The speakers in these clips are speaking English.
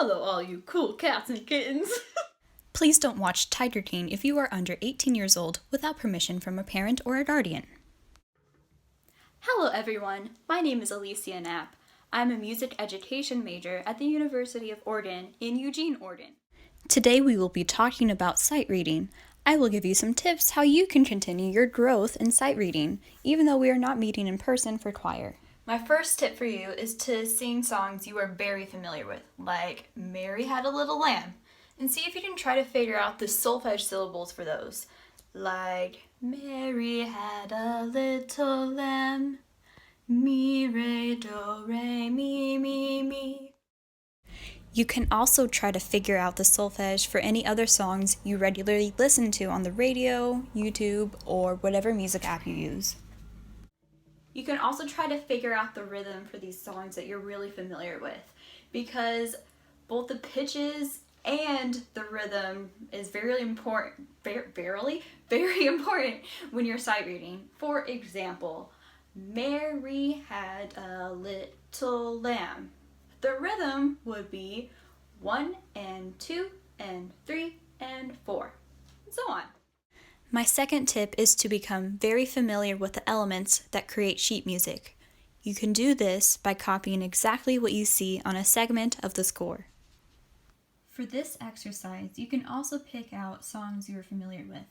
Hello, all you cool cats and kittens. Please don't watch Tiger King if you are under 18 years old without permission from a parent or a guardian. Hello, everyone. My name is Alicia Knapp. I'm a music education major at the University of Oregon in Eugene, Oregon. Today we will be talking about sight reading. I will give you some tips how you can continue your growth in sight reading, even though we are not meeting in person for choir. My first tip for you is to sing songs you are very familiar with, like Mary Had a Little Lamb, and see if you can try to figure out the solfege syllables for those, like Mary had a little lamb, mi, re, do, re, mi, mi, mi. You can also try to figure out the solfege for any other songs you regularly listen to on the radio, YouTube, or whatever music app you use. You can also try to figure out the rhythm for these songs that you're really familiar with, because both the pitches and the rhythm is very important when you're sight reading. For example, Mary had a little lamb. The rhythm would be 1 and 2 and 3 and 4, and so on. My second tip is to become very familiar with the elements that create sheet music. You can do this by copying exactly what you see on a segment of the score. For this exercise, you can also pick out songs you're familiar with.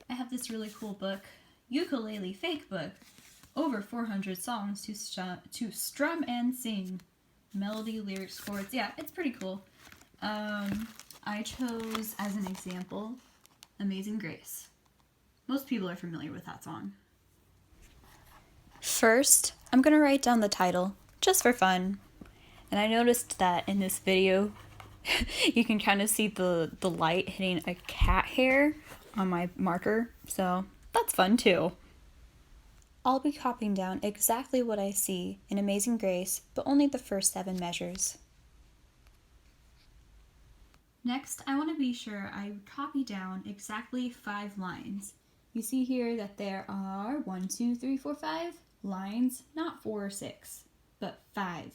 I have this really cool book, Ukulele Fake Book, over 400 songs to strum and sing. Melody, lyrics, chords, yeah, it's pretty cool. I chose, as an example, Amazing Grace. Most people are familiar with that song. First, I'm going to write down the title, just for fun. And I noticed that in this video, you can kind of see the light hitting a cat hair on my marker, so that's fun too. I'll be copying down exactly what I see in Amazing Grace, but only the first 7 measures. Next, I want to be sure I copy down exactly 5 lines. You see here that there are 1, 2, 3, 4, 5 lines, not 4 or 6, but 5.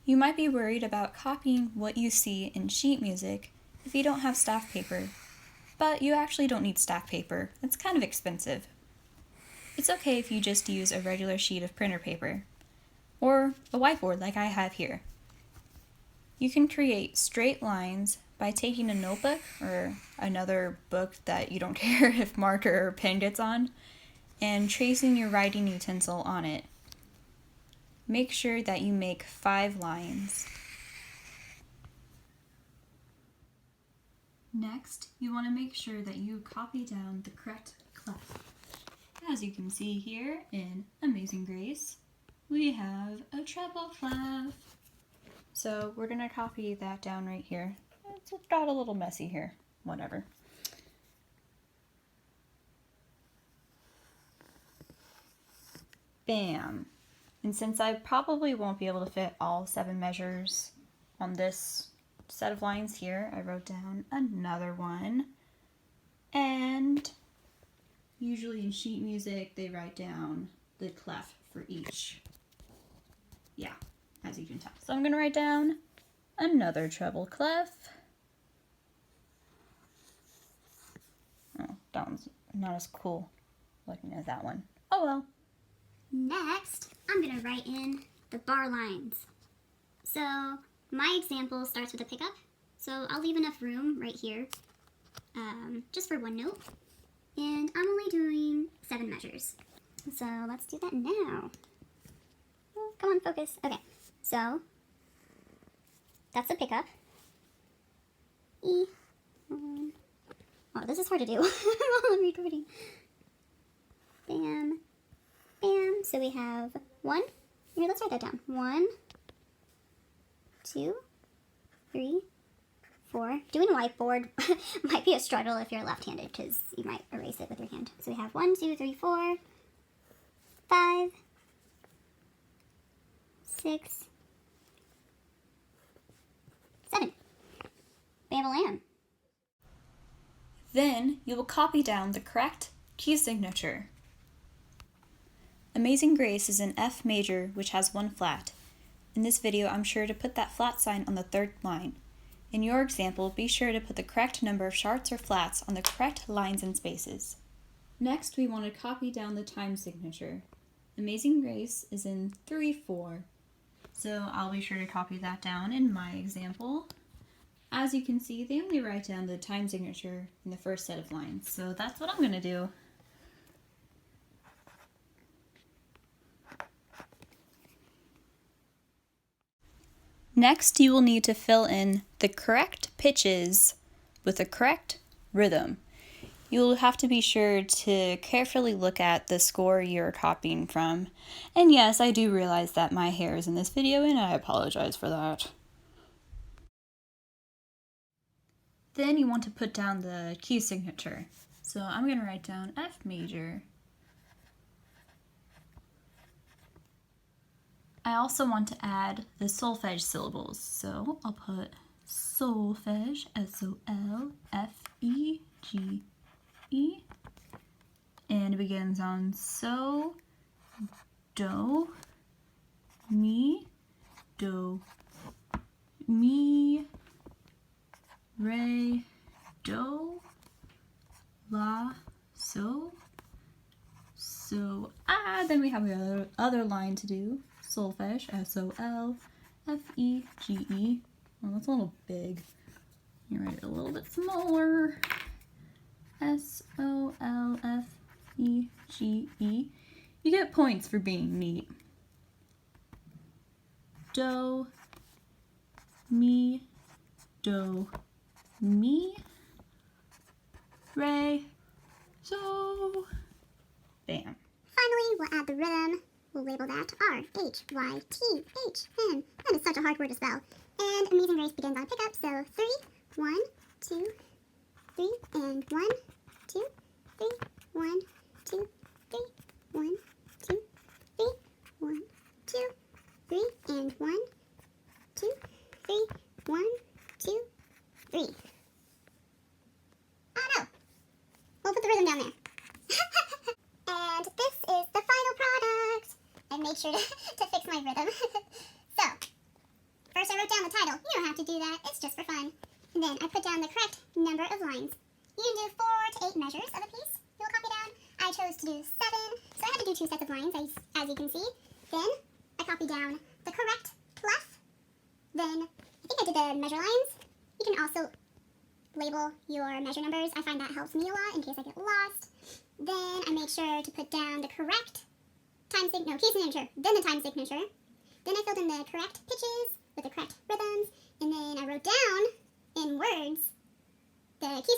You might be worried about copying what you see in sheet music if you don't have staff paper, but you actually don't need staff paper. It's kind of expensive. It's okay if you just use a regular sheet of printer paper, or a whiteboard like I have here. You can create straight lines by taking a notebook or another book that you don't care if marker or pen gets on, and tracing your writing utensil on it. Make sure that you make 5 lines. Next, you want to make sure that you copy down the correct clef. As you can see here in Amazing Grace, we have a treble clef. So we're going to copy that down right here. It's got a little messy here. Whatever. Bam. And since I probably won't be able to fit all 7 measures on this set of lines here, I wrote down another one. And usually in sheet music, they write down the clef for each. Yeah, as you can tell. So I'm going to write down another treble clef. Oh, that one's not as cool looking as that one. Oh well. Next, I'm going to write in the bar lines. So my example starts with a pickup. So I'll leave enough room right here just for 1 note. And I'm only doing 7 measures. So let's do that now. Oh, come on, focus. Okay, so that's the pickup. E. Oh, this is hard to do. I'm recording. Bam. Bam. So we have 1. Here, let's write that down. 1, 2, 3, 4. Doing a whiteboard might be a struggle if you're left-handed because you might erase it with your hand. So we have 1, 2, 3, 4, 5, 6, 7. Bam-a-lam. Then you will copy down the correct key signature. Amazing Grace is in F major, which has 1 flat. In this video, I'm sure to put that flat sign on the third line. In your example, be sure to put the correct number of sharps or flats on the correct lines and spaces. Next, we want to copy down the time signature. Amazing Grace is in 3/4. So I'll be sure to copy that down in my example. As you can see, they only write down the time signature in the first set of lines. So that's what I'm going to do. Next, you will need to fill in the correct pitches with the correct rhythm. You'll have to be sure to carefully look at the score you're copying from. And yes, I do realize that my hair is in this video and I apologize for that. Then you want to put down the key signature. So I'm going to write down F major. I also want to add the solfege syllables. So I'll put solfege, S-O-L-F-E-G-E. And it begins on so, do, mi, re, do, la, so. Then we have the other line to do. Solfege, S-O-L-F-E-G-E. Well, that's a little big. You write it a little bit smaller. S-O-L-F-E-G-E. You get points for being neat. Do, mi, re, so. Bam. Finally, we'll add the rhythm. We'll label that R-H-Y-T-H-N. That is such a hard word to spell. And Amazing Grace begins on a pickup, so 3, 1, 2, 3, and 1, 2, 3, 1, 2, 3, 1, 2, 3, 1, 2, 3, and 1, 2, 3, 1, 2, 3. Oh no! We'll put the rhythm down there. And this is the final product. I made sure to fix my rhythm. So, first I wrote down the title. You don't have to do that. It's just for fun. And then I put down the correct number of lines. You can do 4 to 8 measures of a piece. You'll copy down. I chose to do 7, so I had to do 2 sets of lines, as you can see. Then I copied down the correct clef. Then I think I did the measure lines. You can also label your measure numbers. I find that helps me a lot in case I get lost. Then I made sure to put down the correct key signature, then the time signature. Then I filled in the correct pitches with the correct rhythms, and then I wrote down in words the key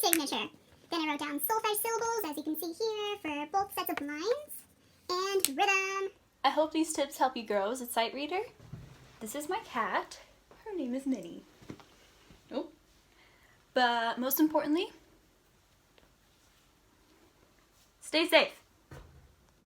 signature. Then I wrote down solfege syllables, as you can see here, for both sets of lines, and rhythm. I hope these tips help you grow as a sight reader. This is my cat. Her name is Minnie. Oh. But most importantly, stay safe.